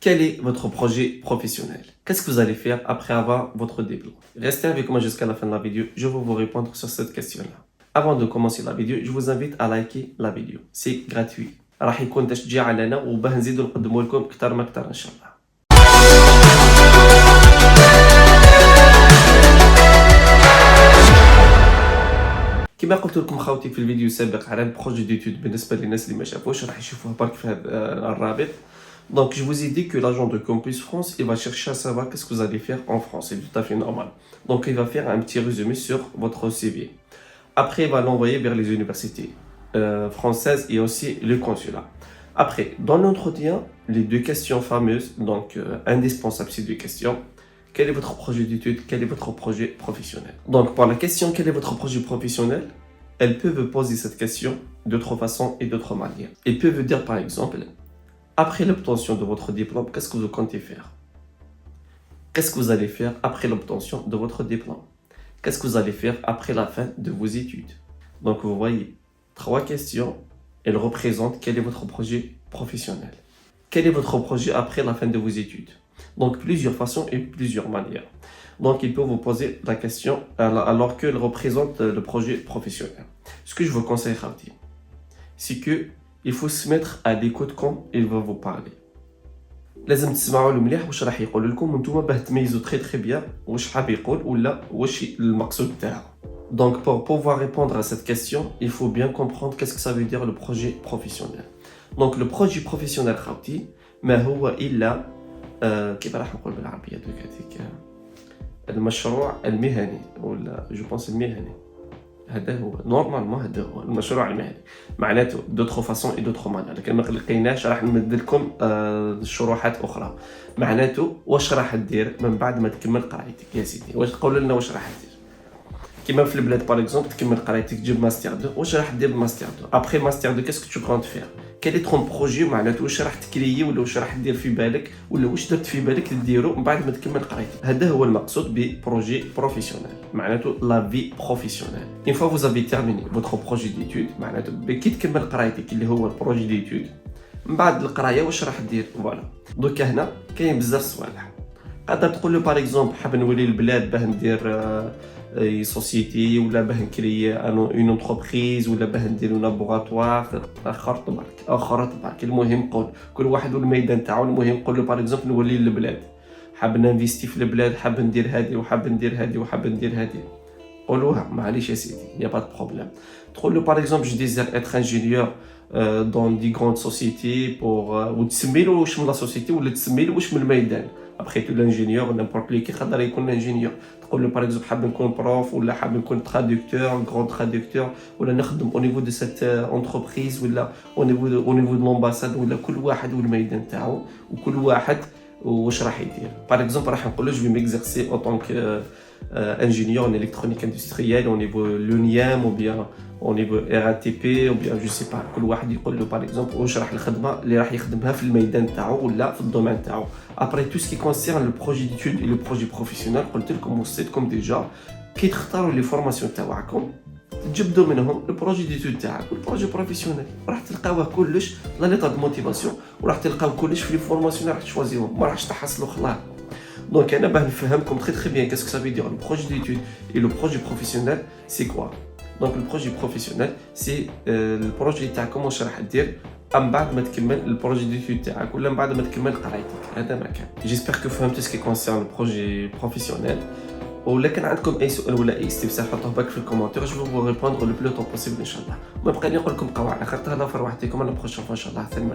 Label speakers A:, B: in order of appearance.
A: Quel est votre projet professionnel? Qu'est-ce que vous allez faire après avoir votre diplôme? Restez avec moi jusqu'à la fin de la vidéo, je vais vous répondre sur cette question-là. Avant de commencer la vidéo, je vous invite à liker la vidéo. C'est gratuit. راح يكون تشجيع لنا وباه نزيدو نقدموا لكم اكثر ما اكثر ان شاء الله. كما قلت لكم خوتي في الفيديو السابق على البروجي ديتود بالنسبه للناس اللي ما شافوش راح يشوفوه برك في هذا الرابط. Donc je vous ai dit que l'agent de Campus France, il va chercher à savoir qu'est-ce que vous allez faire en France, c'est tout à fait normal. Donc il va faire un petit résumé sur votre CV. Après il va l'envoyer vers les universités françaises et aussi le consulat. Après, dans l'entretien, les deux questions fameuses, donc indispensables ces deux questions. Quel est votre projet d'études? Quel est votre projet professionnel? Donc, pour la question quel est votre projet professionnel, elle peut vous poser cette question d'autres façons et d'autres manières. Elle peut vous dire par exemple, après l'obtention de votre diplôme, qu'est-ce que vous comptez faire? Qu'est-ce que vous allez faire après l'obtention de votre diplôme? Qu'est-ce que vous allez faire après la fin de vos études? Donc, vous voyez, trois questions, elles représentent quel est votre projet professionnel. Quel est votre projet après la fin de vos études? Donc, plusieurs façons et plusieurs manières. Donc, il peut vous poser la question alors qu'elle représente le projet professionnel. Ce que je vous conseille, Khabti, c'est qu'il faut se mettre à l'écoute quand il va vous parler. لازم تسمعوا له مليح واش راح يقول لكم وانتم باه تميزوا très bien واش حاب يقول ولا واش المقصود تاعو. Donc, pour pouvoir répondre à cette question, il faut bien comprendre qu'est-ce que ça veut dire le projet professionnel. Donc, le projet professionnel, Khabti, ما هو إلا كيف راح نقول بالعربية هذيك المشروع المهني ولا جو بونس المهني. هذا هو نورمالمون هذا هو المشروع المهني. معناته دوطخ فاسون اي دوطخ مانيير لكن ما لقيناش راح نمد لكم شروحات اخرى. معناته واش راح دير من بعد ما تكمل قرايتك يا سيدي؟ واش تقول لنا واش راح دير؟ كيما في البلاد باغ اكزومبل تكمل قرايتك تجيب ماستر 2 واش راح دير بالماستر 2 ابري ماستر 2 كاسكو تو كونت فير كال اي تون بروجي معناته واش راح تكريي ولا واش راح دير في بالك ولا واش درت في بالك ديرو من بعد ما تكمل قرايتك. هذا هو المقصود ببروجي بروفيسيونيل معناته لا في بروفيسيونيل. اون فوا vous avez terminé votre projet d'étude معناته كي تكمل قرايتك اللي هو البروجي ديتود من بعد القرايه واش راح دير فوالا. دوكا هنا كاين بزاف صوالح قادر تقول له باغ اكزومبل حاب نولي للبلاد باه ندير سوسيتي ولا باه نكري اون انتربريز ولا باه ندير لابوغاتوار اخر تبارك. المهم قول كل واحد والميدان تاعو. المهم قول له باغ اكزومبل نولي للبلاد حاب نانفيستي في البلاد حاب ندير هادي وحاب ندير هادي وحاب ندير هادي. قولوها معليش يا سيدي يا با دو بروبليم. تقول له باغ اكزومبل جو ديزير اتر انجينيور دون دي غروند سوسيتي بور وتسمي له واش من لا سوسيتي ولا تسمي له واش من الميدان. ابخي تو لانجينيور نيمبورط لي يقدر يكون انجينيور. تقول له باغ اكزومبل حاب نكون بروف ولا حاب نكون ترادكتور غروند ترادكتور ولا نخدم او نيفو دو سيت انتربريز ولا او نيفو دو لومباساد ولا كل واحد والميدان تاعو وكل واحد واش راح يدير. باغ اكزومبل راح نقول له جو في ميكزيرسي او طونك ingénieur en électronique industrielle au niveau l'UNIAM ou bien au niveau RATP ou bien je sais pas كل واحد يقول له par exemple واش راح الخدمه اللي راح يخدمها في الميدان تاعو ولا في الدومين تاعو. après tout ce qui concerne le projet d'études et le projet professionnel قلت لكم وصيتكم ديجا كي تختاروا لي فورماسيون تاعكم تجبدوا منهم البروجي ديتود تاعك والبروجي بروفيسيونيل راح تلقاوه كلش لا ليطا دو موتيفاسيون وراح تلقاو كلش في لي فورماسيون راح تشوازيهم ما راحش تحصلوا خلاص. Donc, on va vous très bien qu'est-ce que ça veut dire le projet d'études et le projet professionnel, c'est quoi? Donc, le projet professionnel, c'est le projet تاعك واش راح دير من بعد ما تكمل البروجي ديتود تاعك ولا من بعد ما تكمل قرايتك. هذا ما كان. J'espère que فهمتوا ce qui concerne le projet professionnel. ولا كان عندكم اي سؤال ولا اي استفسار حطوه باك في الكومنتير جو فو ريبوندر لو بلو طون بوسيبل ان شاء الله. ما بقى لي نقول لكم قواعد اخرتها لا في روحتكم انا بروشون ان شاء الله. سلام.